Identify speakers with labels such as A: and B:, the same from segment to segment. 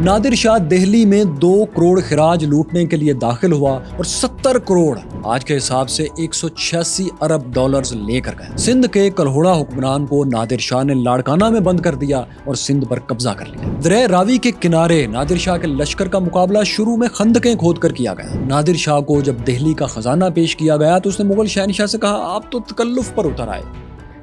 A: نادر شاہ دہلی میں 2 کروڑ خراج لوٹنے کے لیے داخل ہوا اور 70 کروڑ آج کے حساب سے 186 ارب ڈالرز لے کر گئے۔ سندھ کے کلہوڑا حکمران کو نادر شاہ نے لاڑکانہ میں بند کر دیا اور سندھ پر قبضہ کر لیا۔ دریائے راوی کے کنارے نادر شاہ کے لشکر کا مقابلہ شروع میں خندقیں کھود کر کیا گیا۔ نادر شاہ کو جب دہلی کا خزانہ پیش کیا گیا تو اس نے مغل شہنشاہ سے کہا، آپ تو تکلف پر اتر آئے،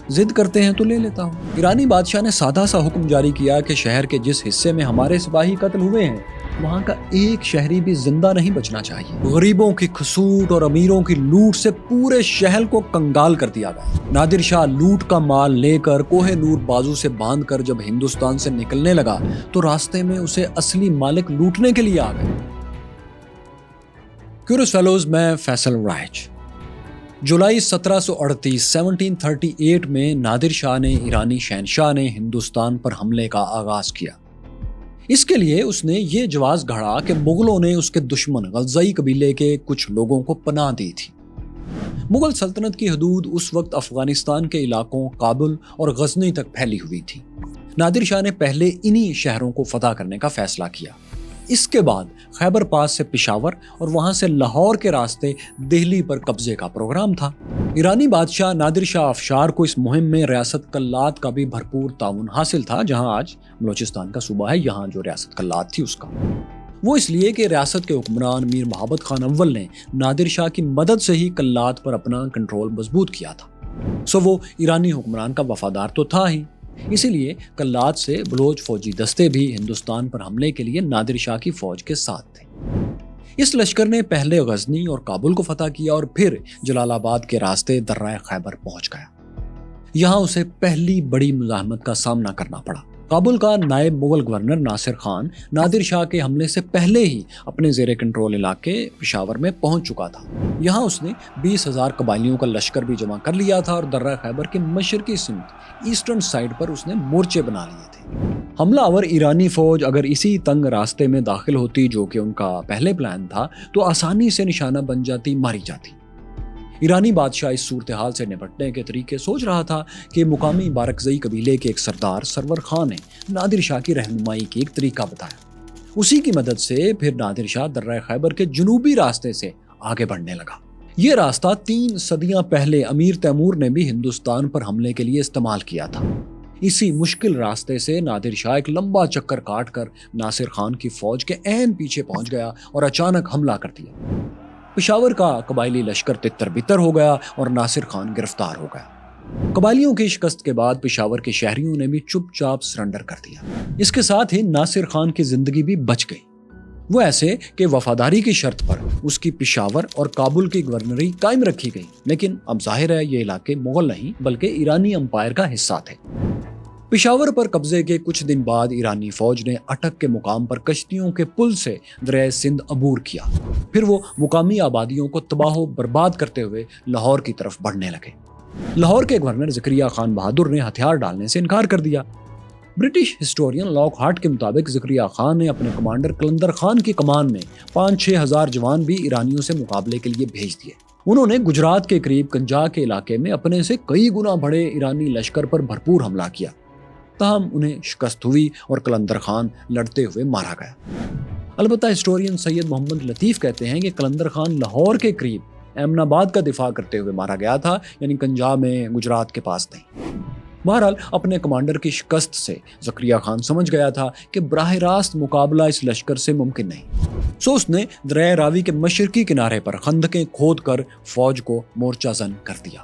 A: ضد کرتے ہیں تو لے لیتا ہوں۔ ایرانی بادشاہ نے سادہ سا حکم جاری کیا کہ شہر کے جس حصے میں ہمارے سپاہی قتل ہوئے ہیں وہاں کا ایک شہری بھی زندہ نہیں بچنا چاہیے۔ غریبوں کی کھسوٹ اور امیروں کی لوٹ سے پورے شہر کو کنگال کر دیا گیا۔ نادر شاہ لوٹ کا مال لے کر کوہ نور بازو سے باندھ کر جب ہندوستان سے نکلنے لگا تو راستے میں اسے اصلی مالک لوٹنے کے لیے آ گئے۔ کیورس فیلوز میں فیصل رائج۔ جولائی 1738 میں نادر شاہ نے ایرانی شہنشاہ نے ہندوستان پر حملے کا آغاز کیا۔ اس کے لیے اس نے یہ جواز گھڑا کہ مغلوں نے اس کے دشمن غلزائی قبیلے کے کچھ لوگوں کو پناہ دی تھی۔ مغل سلطنت کی حدود اس وقت افغانستان کے علاقوں کابل اور غزنی تک پھیلی ہوئی تھی۔ نادر شاہ نے پہلے انہی شہروں کو فتح کرنے کا فیصلہ کیا۔ اس کے بعد خیبر پاس سے پشاور اور وہاں سے لاہور کے راستے دہلی پر قبضے کا پروگرام تھا۔ ایرانی بادشاہ نادر شاہ افشار کو اس مہم میں ریاست کلات کا بھی بھرپور تعاون حاصل تھا، جہاں آج بلوچستان کا صوبہ ہے، یہاں جو ریاست کلات تھی اس کا۔ وہ اس لیے کہ ریاست کے حکمران میر محبت خان اول نے نادر شاہ کی مدد سے ہی کلات پر اپنا کنٹرول مضبوط کیا تھا، سو وہ ایرانی حکمران کا وفادار تو تھا ہی۔ اسی لیے کلات سے بلوچ فوجی دستے بھی ہندوستان پر حملے کے لیے نادر شاہ کی فوج کے ساتھ تھے۔ اس لشکر نے پہلے غزنی اور کابل کو فتح کیا اور پھر جلال آباد کے راستے درہ خیبر پہنچ گیا۔ یہاں اسے پہلی بڑی مزاحمت کا سامنا کرنا پڑا۔ کابل کا نائب مغل گورنر ناصر خان نادر شاہ کے حملے سے پہلے ہی اپنے زیر کنٹرول علاقے پشاور میں پہنچ چکا تھا۔ یہاں اس نے 20,000 قبائلیوں کا لشکر بھی جمع کر لیا تھا اور درہ خیبر کے مشرقی سمت ایسٹرن سائیڈ پر اس نے مورچے بنا لیے تھے۔ حملہ آور ایرانی فوج اگر اسی تنگ راستے میں داخل ہوتی جو کہ ان کا پہلے پلان تھا تو آسانی سے نشانہ بن جاتی، ماری جاتی۔ ایرانی بادشاہ اس صورتحال سے نپٹنے کے طریقے سوچ رہا تھا کہ مقامی بارکزئی قبیلے کے ایک سردار سرور خان نے نادر شاہ کی رہنمائی کی ایک طریقہ بتایا۔ اسی کی مدد سے پھر نادر شاہ درہ خیبر کے جنوبی راستے سے آگے بڑھنے لگا۔ یہ راستہ 3 صدیاں پہلے امیر تیمور نے بھی ہندوستان پر حملے کے لیے استعمال کیا تھا۔ اسی مشکل راستے سے نادر شاہ ایک لمبا چکر کاٹ کر ناصر خان کی فوج کے عین پیچھے پہنچ گیا اور اچانک حملہ کر دیا۔ پشاور کا قبائلی لشکر تتر بتر ہو گیا اور ناصر خان گرفتار ہو گیا۔ قبائلیوں کی شکست کے بعد پشاور کے شہریوں نے بھی چپ چاپ سرنڈر کر دیا۔ اس کے ساتھ ہی ناصر خان کی زندگی بھی بچ گئی۔ وہ ایسے کہ وفاداری کی شرط پر اس کی پشاور اور کابل کی گورنری قائم رکھی گئی، لیکن اب ظاہر ہے یہ علاقے مغل نہیں بلکہ ایرانی امپائر کا حصہ تھے۔ پشاور پر قبضے کے کچھ دن بعد ایرانی فوج نے اٹک کے مقام پر کشتیوں کے پل سے دریائے سندھ عبور کیا۔ پھر وہ مقامی آبادیوں کو تباہ و برباد کرتے ہوئے لاہور کی طرف بڑھنے لگے۔ لاہور کے گورنر زکریا خان بہادر نے ہتھیار ڈالنے سے انکار کر دیا۔ برٹش ہسٹورین لاک ہارٹ کے مطابق زکریا خان نے اپنے کمانڈر قلندر خان کی کمان میں 5-6 ہزار جوان بھی ایرانیوں سے مقابلے کے لیے بھیج دیے۔ انہوں نے گجرات کے قریب کنجا کے علاقے میں اپنے سے کئی گنا بڑے ایرانی لشکر پر بھرپور حملہ کیا، تاہم انہیں شکست ہوئی اور قلندر خان لڑتے ہوئے مارا گیا۔ البتہ ہسٹورین سید محمد لطیف کہتے ہیں کہ قلندر خان لاہور کے قریب ایمن آباد کا دفاع کرتے ہوئے مارا گیا تھا، یعنی کنجا میں، گجرات کے پاس نہیں۔ بہرحال اپنے کمانڈر کی شکست سے زکریا خان سمجھ گیا تھا کہ براہ راست مقابلہ اس لشکر سے ممکن نہیں، سو اس نے دریائے راوی کے مشرقی کنارے پر خندقیں کھود کر فوج کو مورچہ زن کر دیا۔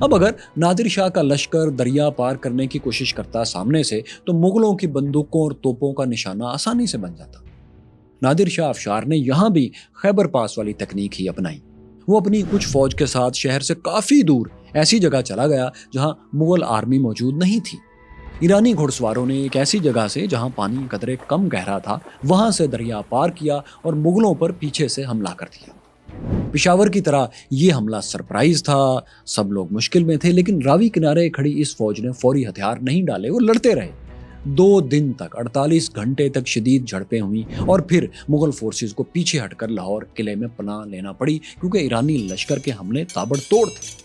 A: اب اگر نادر شاہ کا لشکر دریا پار کرنے کی کوشش کرتا سامنے سے تو مغلوں کی بندوقوں اور توپوں کا نشانہ آسانی سے بن جاتا۔ نادر شاہ افشار نے یہاں بھی خیبر پاس والی تکنیک ہی اپنائی۔ وہ اپنی کچھ فوج کے ساتھ شہر سے کافی دور ایسی جگہ چلا گیا جہاں مغل آرمی موجود نہیں تھی۔ ایرانی گھڑ سواروں نے ایک ایسی جگہ سے جہاں پانی قدرے کم گہرا تھا وہاں سے دریا پار کیا اور مغلوں پر پیچھے سے حملہ کر دیا۔ پشاور کی طرح یہ حملہ سرپرائز تھا، سب لوگ مشکل میں تھے، لیکن راوی کنارے کھڑی اس فوج نے فوری ہتھیار نہیں ڈالے اور لڑتے رہے۔ 2 دن تک 48 گھنٹے تک شدید جھڑپیں ہوئیں اور پھر مغل فورسز کو پیچھے ہٹ کر لاہور قلعے میں پناہ لینا پڑی کیونکہ ایرانی لشکر کے حملے تابڑ توڑ تھے۔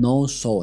A: 900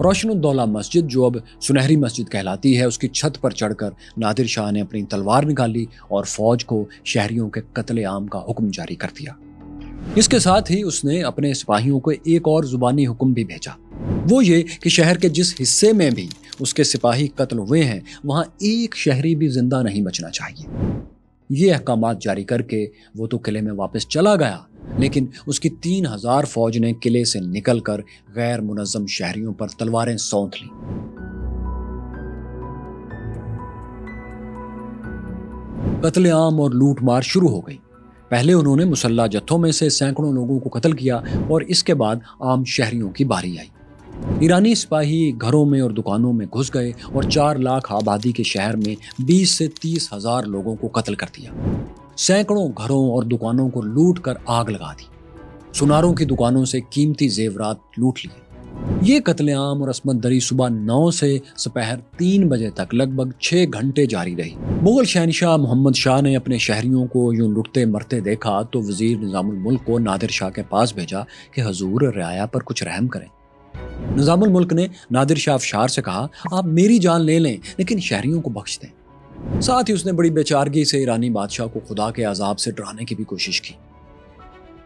A: روشن الدولہ مسجد جو اب سنہری مسجد کہلاتی ہے، اس کی چھت پر چڑھ کر نادر شاہ نے اپنی تلوار نکالی اور فوج کو شہریوں کے قتل عام کا حکم جاری کر دیا۔ اس کے ساتھ ہی اس نے اپنے سپاہیوں کو ایک اور زبانی حکم بھی بھیجا، وہ یہ کہ شہر کے جس حصے میں بھی اس کے سپاہی قتل ہوئے ہیں وہاں ایک شہری بھی زندہ نہیں بچنا چاہیے۔ یہ احکامات جاری کر کے وہ تو قلعے میں واپس چلا گیا، لیکن اس کی 3000 فوج نے قلعے سے نکل کر غیر منظم شہریوں پر تلواریں سونت لیں۔ قتل عام اور لوٹ مار شروع ہو گئی۔ پہلے انہوں نے مسلح جتھوں میں سے سینکڑوں لوگوں کو قتل کیا اور اس کے بعد عام شہریوں کی باری آئی۔ ایرانی سپاہی گھروں میں اور دکانوں میں گھس گئے اور 4 لاکھ آبادی کے شہر میں 20 سے 30 ہزار لوگوں کو قتل کر دیا۔ سینکڑوں گھروں اور دکانوں کو لوٹ کر آگ لگا دی۔ سناروں کی دکانوں سے قیمتی زیورات لوٹ لیے۔ یہ قتل عام اور عصمت دری صبح 9 سے سپہر 3 بجے تک لگ بھگ 6 گھنٹے جاری رہی۔ مغل شہنشاہ محمد شاہ نے اپنے شہریوں کو یوں لٹتے مرتے دیکھا تو وزیر نظام الملک کو نادر شاہ کے پاس بھیجا کہ حضور رعایا پر کچھ رحم کریں۔ نظام الملک نے نادر شاہ افشار سے کہا، آپ میری جان لے لیں لیکن شہریوں کو بخش دیں۔ ساتھ ہی اس نے بڑی بے چارگی سے ایرانی بادشاہ کو خدا کے عذاب سے ڈرانے کی بھی کوشش کی۔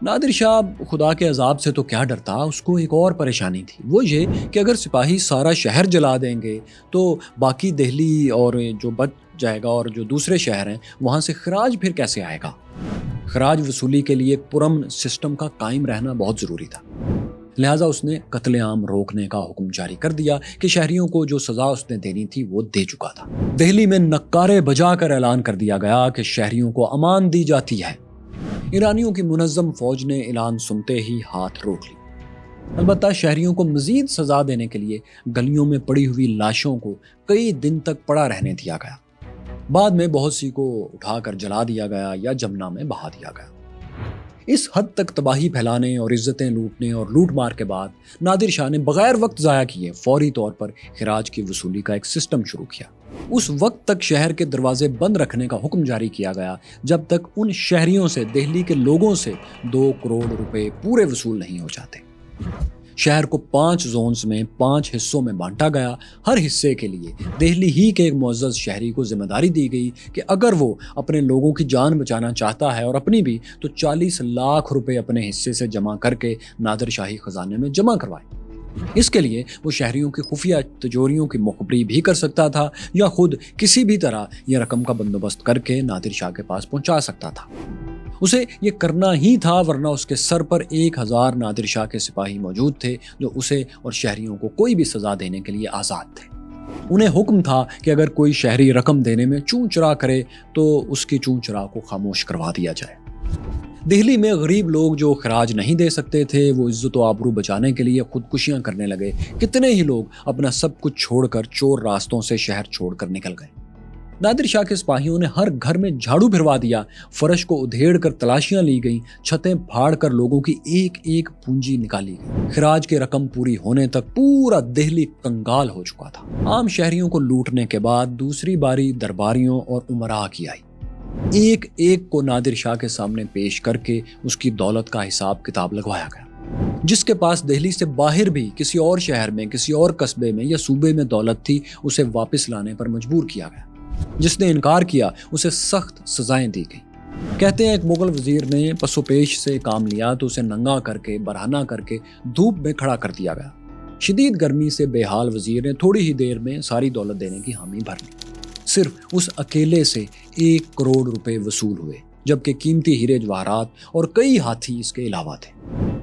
A: نادر شاہ خدا کے عذاب سے تو کیا ڈرتا، اس کو ایک اور پریشانی تھی، وہ یہ کہ اگر سپاہی سارا شہر جلا دیں گے تو باقی دہلی اور جو بچ جائے گا اور جو دوسرے شہر ہیں وہاں سے خراج پھر کیسے آئے گا۔ خراج وصولی کے لیے ایک پرامن سسٹم کا قائم رہنا بہت ضروری تھا۔ لہٰذا اس نے قتل عام روکنے کا حکم جاری کر دیا کہ شہریوں کو جو سزا اس نے دینی تھی وہ دے چکا تھا۔ دہلی میں نعرے بجا کر اعلان کر دیا گیا کہ شہریوں کو امان دی جاتی ہے۔ ایرانیوں کی منظم فوج نے اعلان سنتے ہی ہاتھ روک لی۔ البتہ شہریوں کو مزید سزا دینے کے لیے گلیوں میں پڑی ہوئی لاشوں کو کئی دن تک پڑا رہنے دیا گیا۔ بعد میں بہت سی کو اٹھا کر جلا دیا گیا یا جمنا میں بہا دیا گیا۔ اس حد تک تباہی پھیلانے اور عزتیں لوٹنے اور لوٹ مار کے بعد نادر شاہ نے بغیر وقت ضائع کیے فوری طور پر خراج کی وصولی کا ایک سسٹم شروع کیا۔ اس وقت تک شہر کے دروازے بند رکھنے کا حکم جاری کیا گیا جب تک ان شہریوں سے، دہلی کے لوگوں سے 2 کروڑ روپے پورے وصول نہیں ہو جاتے۔ شہر کو 5 زونز میں 5 حصوں میں بانٹا گیا۔ ہر حصے کے لیے دہلی ہی کے ایک معزز شہری کو ذمہ داری دی گئی کہ اگر وہ اپنے لوگوں کی جان بچانا چاہتا ہے اور اپنی بھی، تو 40 لاکھ روپے اپنے حصے سے جمع کر کے نادر شاہی خزانے میں جمع کروائے۔ اس کے لیے وہ شہریوں کی خفیہ تجوریوں کی مخبری بھی کر سکتا تھا یا خود کسی بھی طرح یہ رقم کا بندوبست کر کے نادر شاہ کے پاس پہنچا سکتا تھا۔ اسے یہ کرنا ہی تھا، ورنہ اس کے سر پر 1000 نادر شاہ کے سپاہی موجود تھے جو اسے اور شہریوں کو کوئی بھی سزا دینے کے لیے آزاد تھے۔ انہیں حکم تھا کہ اگر کوئی شہری رقم دینے میں چوں چرا کرے تو اس کی چوں چرا کو خاموش کروا دیا جائے۔ دہلی میں غریب لوگ جو خراج نہیں دے سکتے تھے وہ عزت و آبرو بچانے کے لیے خودکشیاں کرنے لگے۔ کتنے ہی لوگ اپنا سب کچھ چھوڑ کر چور راستوں سے شہر چھوڑ کر نکل گئے۔ نادر شاہ کے سپاہیوں نے ہر گھر میں جھاڑو پھروا دیا، فرش کو ادھیڑ کر تلاشیاں لی گئیں، چھتیں پھاڑ کر لوگوں کی ایک ایک پونجی نکالی گئی۔ خراج کی رقم پوری ہونے تک پورا دہلی کنگال ہو چکا تھا۔ عام شہریوں کو لوٹنے کے بعد دوسری باری درباریوں اور امراء کی آئی۔ ایک ایک کو نادر شاہ کے سامنے پیش کر کے اس کی دولت کا حساب کتاب لگوایا گیا۔ جس کے پاس دہلی سے باہر بھی کسی اور شہر میں، کسی اور قصبے میں یا صوبے میں دولت تھی، اسے واپس لانے پر مجبور کیا گیا۔ جس نے انکار کیا اسے سخت سزائیں دی گئیں۔ کہتے ہیں ایک مغل وزیر نے پس و پیش سے کام لیا تو اسے ننگا کر کے، برہنہ کر کے دھوپ میں کھڑا کر دیا گیا۔ شدید گرمی سے بے حال وزیر نے تھوڑی ہی دیر میں ساری دولت دینے کی حامی بھر لی۔ صرف اس اکیلے سے 1 کروڑ روپے وصول ہوئے، جبکہ قیمتی ہیرے جواہرات اور کئی ہاتھی اس کے علاوہ تھے۔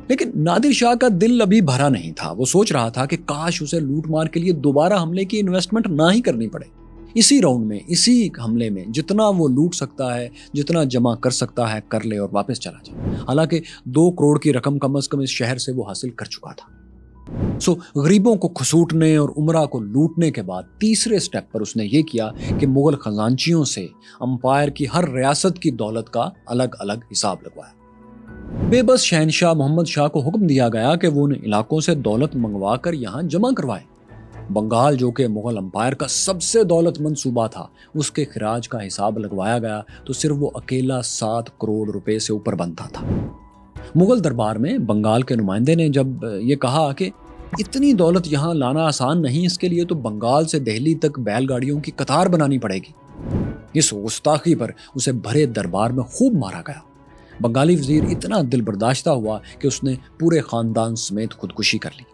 A: لیکن نادر شاہ کا دل ابھی بھرا نہیں تھا۔ وہ سوچ رہا تھا کہ کاش اسے لوٹ مار کے لیے دوبارہ حملے کی انویسٹمنٹ نہ ہی کرنی پڑے۔ اسی راؤنڈ میں، اسی حملے میں جتنا وہ لوٹ سکتا ہے، جتنا جمع کر سکتا ہے کر لے اور واپس چلا جائے۔ حالانکہ 2 کروڑ کی رقم کم از کم اس شہر سے وہ حاصل کر چکا تھا۔ غریبوں کو کھسوٹنے اور امراء کو لوٹنے کے بعد تیسرے سٹیپ پر اس نے یہ کیا کہ مغل خزانچیوں سے امپائر کی ہر ریاست کی دولت کا الگ الگ حساب لگوایا۔ بے بس شہنشاہ محمد شاہ کو حکم دیا گیا کہ وہ ان علاقوں سے دولت منگوا کر یہاں جمع کروائے۔ بنگال جو کہ مغل امپائر کا سب سے دولت مند صوبہ تھا، اس کے خراج کا حساب لگوایا گیا تو صرف وہ اکیلا 7 کروڑ روپے سے اوپر بنتا تھا۔ مغل دربار میں بنگال کے نمائندے نے جب یہ کہا کہ اتنی دولت یہاں لانا آسان نہیں، اس کے لیے تو بنگال سے دہلی تک بیل گاڑیوں کی قطار بنانی پڑے گی۔ اس گستاخی پر اسے بھرے دربار میں خوب مارا گیا۔ بنگالی وزیر اتنا دل برداشتہ ہوا کہ اس نے پورے خاندان سمیت خودکشی کر لی۔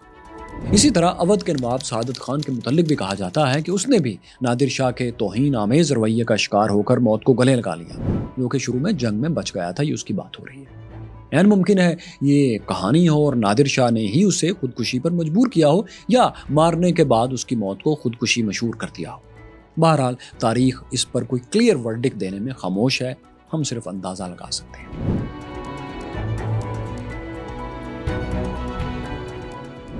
A: اسی طرح اودھ کے نواب سعادت خان کے متعلق بھی کہا جاتا ہے کہ اس نے بھی نادر شاہ کے توہین آمیز رویے کا شکار ہو کر موت کو گلے لگا لیا، جو کہ شروع میں جنگ میں بچ گیا تھا۔ یہ اس کی بات ہو رہی ہے۔ عین ممکن ہے یہ کہانی ہو اور نادر شاہ نے ہی اسے خودکشی پر مجبور کیا ہو، یا مارنے کے بعد اس کی موت کو خودکشی مشہور کر دیا ہو۔ بہرحال تاریخ اس پر کوئی کلیئر ورڈکٹ دینے میں خاموش ہے، ہم صرف اندازہ لگا سکتے ہیں۔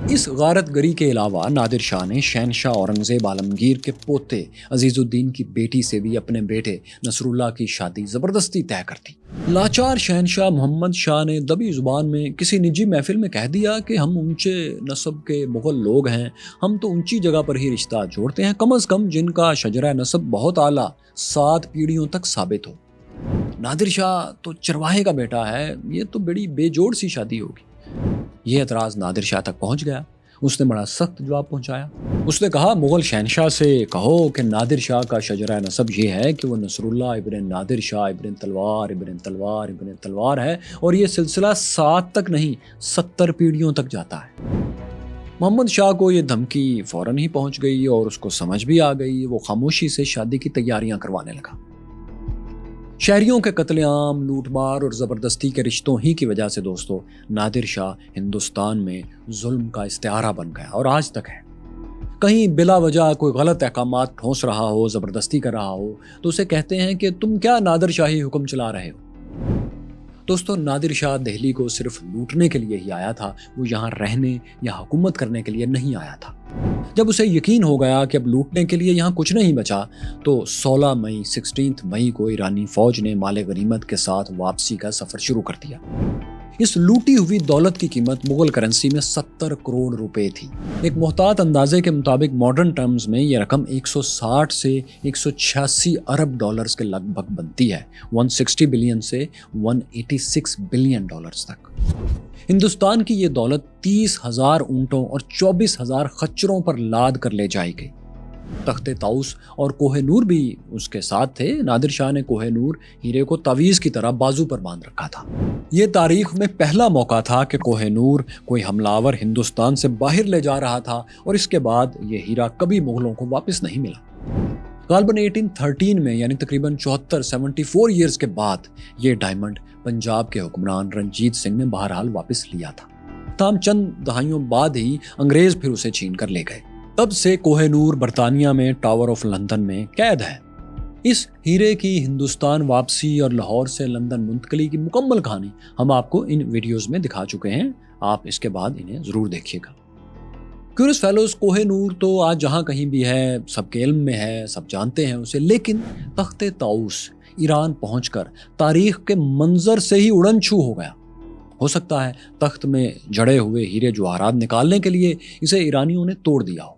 A: اس غارت گری کے علاوہ نادر شاہ نے شہنشاہ اورنگزیب عالمگیر کے پوتے عزیز الدین کی بیٹی سے بھی اپنے بیٹے نصر اللہ کی شادی زبردستی طے کر دی۔ لاچار شہنشاہ محمد شاہ نے دبی زبان میں کسی نجی محفل میں کہہ دیا کہ ہم اونچے نسب کے مغل لوگ ہیں، ہم تو اونچی جگہ پر ہی رشتہ جوڑتے ہیں، کم از کم جن کا شجرہ نسب بہت اعلیٰ 7 پیڑھیوں تک ثابت ہو۔ نادر شاہ تو چرواہے کا بیٹا ہے، یہ تو بڑی بے جوڑ سی شادی ہوگی۔ یہ اعتراض نادر شاہ تک پہنچ گیا۔ اس نے بڑا سخت جواب پہنچایا۔ اس نے کہا مغل شہنشاہ سے کہو کہ نادر شاہ کا شجرہ نسب یہ ہے کہ وہ نصر اللہ ابن نادر شاہ ابن تلوار ابن تلوار ابن تلوار ہے، اور یہ سلسلہ 7 تک نہیں 70 پیڑھیوں تک جاتا ہے۔ محمد شاہ کو یہ دھمکی فوراً ہی پہنچ گئی اور اس کو سمجھ بھی آ گئی۔ وہ خاموشی سے شادی کی تیاریاں کروانے لگا۔ شہریوں کے قتل عام، لوٹ مار اور زبردستی کے رشتوں ہی کی وجہ سے دوستو نادر شاہ ہندوستان میں ظلم کا استعارہ بن گیا اور آج تک ہے۔ کہیں بلا وجہ کوئی غلط احکامات ٹھونس رہا ہو، زبردستی کر رہا ہو، تو اسے کہتے ہیں کہ تم کیا نادر شاہی حکم چلا رہے ہو۔ دوستو نادر شاہ دہلی کو صرف لوٹنے کے لیے ہی آیا تھا، وہ یہاں رہنے یا حکومت کرنے کے لیے نہیں آیا تھا۔ جب اسے یقین ہو گیا کہ اب لوٹنے کے لیے یہاں کچھ نہیں بچا، تو 16 مئی کو ایرانی فوج نے مال غنیمت کے ساتھ واپسی کا سفر شروع کر دیا۔ اس لوٹی ہوئی دولت کی قیمت مغل کرنسی میں 70 کروڑ روپے تھی۔ ایک محتاط اندازے کے مطابق ماڈرن ٹرمز میں یہ رقم 160 سے 186 ارب ڈالرز کے لگ بھگ بنتی ہے، 160 بلین سے 186 بلین ڈالرز تک۔ ہندوستان کی یہ دولت 30,000 اونٹوں اور 24,000 خچروں پر لاد کر لے جائی گئی۔ تخت طاؤس اور کوہ نور بھی اس کے ساتھ تھے۔ نادر شاہ نے کوہ نور ہیرے کو تعویذ کی طرح بازو پر باندھ رکھا تھا۔ یہ تاریخ میں پہلا موقع تھا کہ کوہ نور کوئی حملہ آور ہندوستان سے باہر لے جا رہا تھا، اور اس کے بعد یہ ہیرا کبھی مغلوں کو واپس نہیں ملا۔ غالباً 1813 میں، یعنی تقریباً 74 ایئرز کے بعد، یہ ڈائمنڈ پنجاب کے حکمران رنجیت سنگھ نے بہرحال واپس لیا تھا۔ تاہم چند دہائیوں بعد ہی انگریز پھر اسے چھین کر لے گئے۔ تب سے کوہ نور برطانیہ میں ٹاور آف لندن میں قید ہے۔ اس ہیرے کی ہندوستان واپسی اور لاہور سے لندن منتقلی کی مکمل کہانی ہم آپ کو ان ویڈیوز میں دکھا چکے ہیں، آپ اس کے بعد انہیں ضرور دیکھیے گا۔ کیورس فیلوز، کوہ نور تو آج جہاں کہیں بھی ہے، سب کے علم میں ہے، سب جانتے ہیں اسے، لیکن تخت طاؤس ایران پہنچ کر تاریخ کے منظر سے ہی اڑن چھو ہو گیا۔ ہو سکتا ہے تخت میں جڑے ہوئے ہیرے جواہرات نکالنے کے لیے اسے ایرانیوں نے توڑ دیا ہو،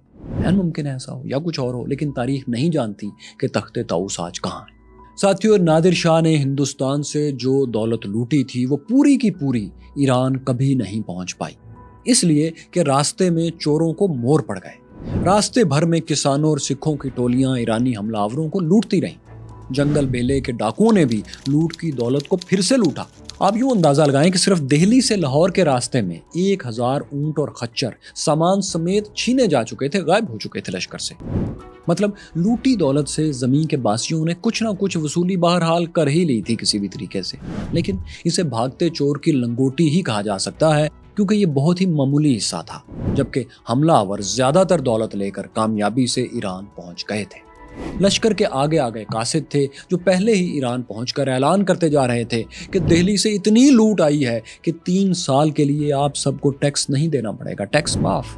A: ممکن ایسا ہو یا کچھ اور ہو، لیکن تاریخ نہیں جانتی کہ تخت طاؤس آج کہاں ہے۔ ساتھیوں، نادر شاہ نے ہندوستان سے جو دولت لوٹی تھی وہ پوری کی پوری ایران کبھی نہیں پہنچ پائی، اس لیے کہ راستے میں چوروں کو مور پڑ گئے۔ راستے بھر میں کسانوں اور سکھوں کی ٹولیاں ایرانی حملہ آوروں کو لوٹتی رہیں۔ جنگل بیلے کے ڈاکوؤں نے بھی لوٹ کی دولت کو پھر سے لوٹا۔ آپ یوں اندازہ لگائیں کہ صرف دہلی سے لاہور کے راستے میں 1000 اونٹ اور خچر سامان سمیت چھینے جا چکے تھے، غائب ہو چکے تھے لشکر سے۔ مطلب لوٹی دولت سے زمین کے باسیوں نے کچھ نہ کچھ وصولی بہرحال کر ہی لی تھی کسی بھی طریقے سے، لیکن اسے بھاگتے چور کی لنگوٹی ہی کہا جا سکتا ہے، کیونکہ یہ بہت ہی معمولی حصہ تھا، جبکہ حملہ آور زیادہ تر دولت لے کر کامیابی سے ایران پہنچ گئے تھے۔ لشکر کے آگے آگے قاصد تھے جو پہلے ہی ایران پہنچ کر اعلان کرتے جا رہے تھے کہ دہلی سے اتنی لوٹ آئی ہے کہ 3 سال کے لیے آپ سب کو ٹیکس نہیں دینا پڑے گا، ٹیکس معاف۔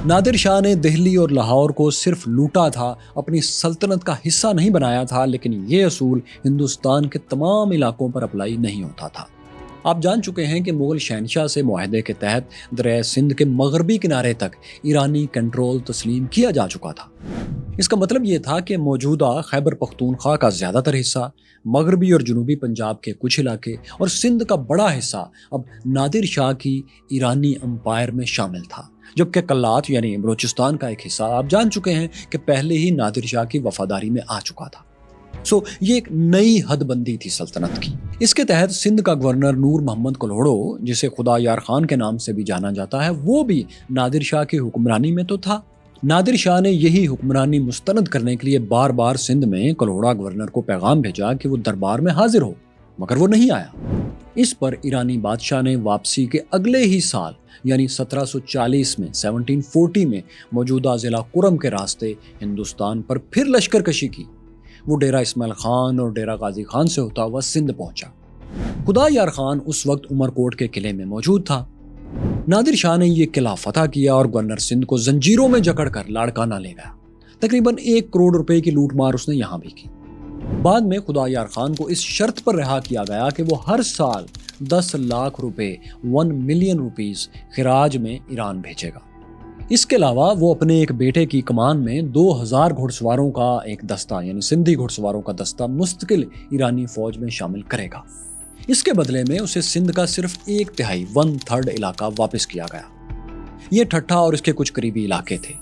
A: نادر شاہ نے دہلی اور لاہور کو صرف لوٹا تھا، اپنی سلطنت کا حصہ نہیں بنایا تھا، لیکن یہ اصول ہندوستان کے تمام علاقوں پر اپلائی نہیں ہوتا تھا۔ آپ جان چکے ہیں کہ مغل شہنشاہ سے معاہدے کے تحت دریائے سندھ کے مغربی کنارے تک ایرانی کنٹرول تسلیم کیا جا چکا تھا۔ اس کا مطلب یہ تھا کہ موجودہ خیبر پختونخوا کا زیادہ تر حصہ، مغربی اور جنوبی پنجاب کے کچھ علاقے اور سندھ کا بڑا حصہ اب نادر شاہ کی ایرانی امپائر میں شامل تھا، جبکہ کلات یعنی بلوچستان کا ایک حصہ آپ جان چکے ہیں کہ پہلے ہی نادر شاہ کی وفاداری میں آ چکا تھا۔ یہ ایک نئی حد بندی تھی سلطنت کی۔ اس کے تحت سندھ کا گورنر نور محمد کلہوڑو، جسے خدا یار خان کے نام سے بھی جانا جاتا ہے، وہ بھی نادر شاہ کی حکمرانی میں تو تھا۔ نادر شاہ نے یہی حکمرانی مستند کرنے کے لیے بار بار سندھ میں کلہوڑا گورنر کو پیغام بھیجا کہ وہ دربار میں حاضر ہو، مگر وہ نہیں آیا۔ اس پر ایرانی بادشاہ نے واپسی کے اگلے ہی سال یعنی 1740 میں 1740 میں موجودہ ضلع کرم کے راستے ہندوستان پر پھر لشکر کشی کی۔ وہ ڈیرہ اسماعیل خان اور ڈیرہ غازی خان سے ہوتا ہوا سندھ پہنچا۔ خدا یار خان اس وقت عمر کوٹ کے قلعے میں موجود تھا۔ نادر شاہ نے یہ قلعہ فتح کیا اور گورنر سندھ کو زنجیروں میں جکڑ کر لاڑکانہ لے گیا۔ تقریباً 1 کروڑ روپے کی لوٹ مار اس نے یہاں بھی کی۔ بعد میں خدا یار خان کو اس شرط پر رہا کیا گیا کہ وہ ہر سال 10 لاکھ روپے 1 ملین روپیز خراج میں ایران بھیجے گا۔ اس کے علاوہ وہ اپنے ایک بیٹے کی کمان میں 2000 گھڑ سواروں کا ایک دستہ یعنی سندھی گھڑ سواروں کا دستہ مستقل ایرانی فوج میں شامل کرے گا۔ اس کے بدلے میں اسے سندھ کا صرف 1/3 1/3 علاقہ واپس کیا گیا۔ یہ ٹھٹھا اور اس کے کچھ قریبی علاقے تھے۔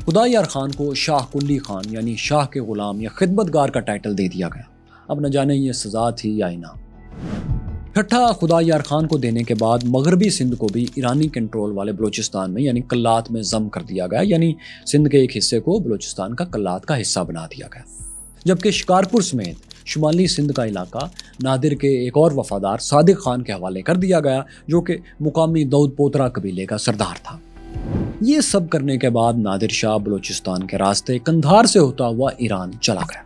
A: خدا یار خان کو شاہ کلی خان یعنی شاہ کے غلام یا خدمتگار کا ٹائٹل دے دیا گیا۔ اب نہ جانے یہ سزا تھی یا انعام۔ ٹھٹھا خدا یار خان کو دینے کے بعد مغربی سندھ کو بھی ایرانی کنٹرول والے بلوچستان میں یعنی کلات میں ضم کر دیا گیا، یعنی سندھ کے ایک حصے کو بلوچستان کا کلات کا حصہ بنا دیا گیا، جبکہ شکارپور سمیت شمالی سندھ کا علاقہ نادر کے ایک اور وفادار صادق خان کے حوالے کر دیا گیا، جو کہ مقامی دود پوترا قبیلے کا سردار تھا۔ یہ سب کرنے کے بعد نادر شاہ بلوچستان کے راستے قندھار سے ہوتا ہوا ایران چلا گیا۔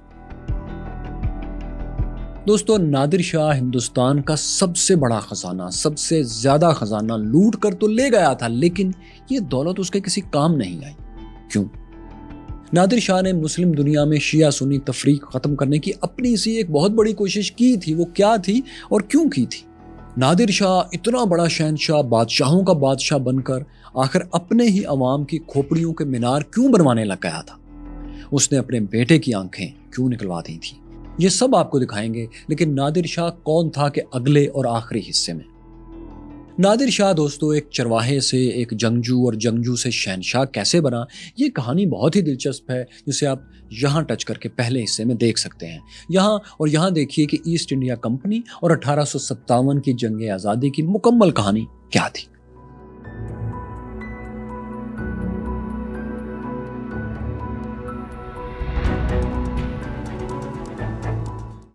A: دوستو، نادر شاہ ہندوستان کا سب سے بڑا خزانہ، سب سے زیادہ خزانہ لوٹ کر تو لے گیا تھا، لیکن یہ دولت اس کے کسی کام نہیں آئی۔ کیوں؟ نادر شاہ نے مسلم دنیا میں شیعہ سنی تفریق ختم کرنے کی اپنی سی ایک بہت بڑی کوشش کی تھی۔ وہ کیا تھی اور کیوں کی تھی؟ نادر شاہ اتنا بڑا شہنشاہ، بادشاہوں کا بادشاہ بن کر آخر اپنے ہی عوام کی کھوپڑیوں کے مینار کیوں بنوانے لگ گیا تھا؟ اس نے اپنے بیٹے کی آنکھیں کیوں نکلوا دی تھی؟ یہ سب آپ کو دکھائیں گے، لیکن نادر شاہ کون تھا کہ اگلے اور آخری حصے میں۔ نادر شاہ دوستو ایک چرواہے سے ایک جنگجو اور جنگجو سے شہنشاہ کیسے بنا، یہ کہانی بہت ہی دلچسپ ہے، جسے آپ یہاں ٹچ کر کے پہلے حصے میں دیکھ سکتے ہیں۔ یہاں دیکھیے کہ ایسٹ انڈیا کمپنی اور 1857 کی جنگ آزادی کی مکمل کہانی کیا تھی۔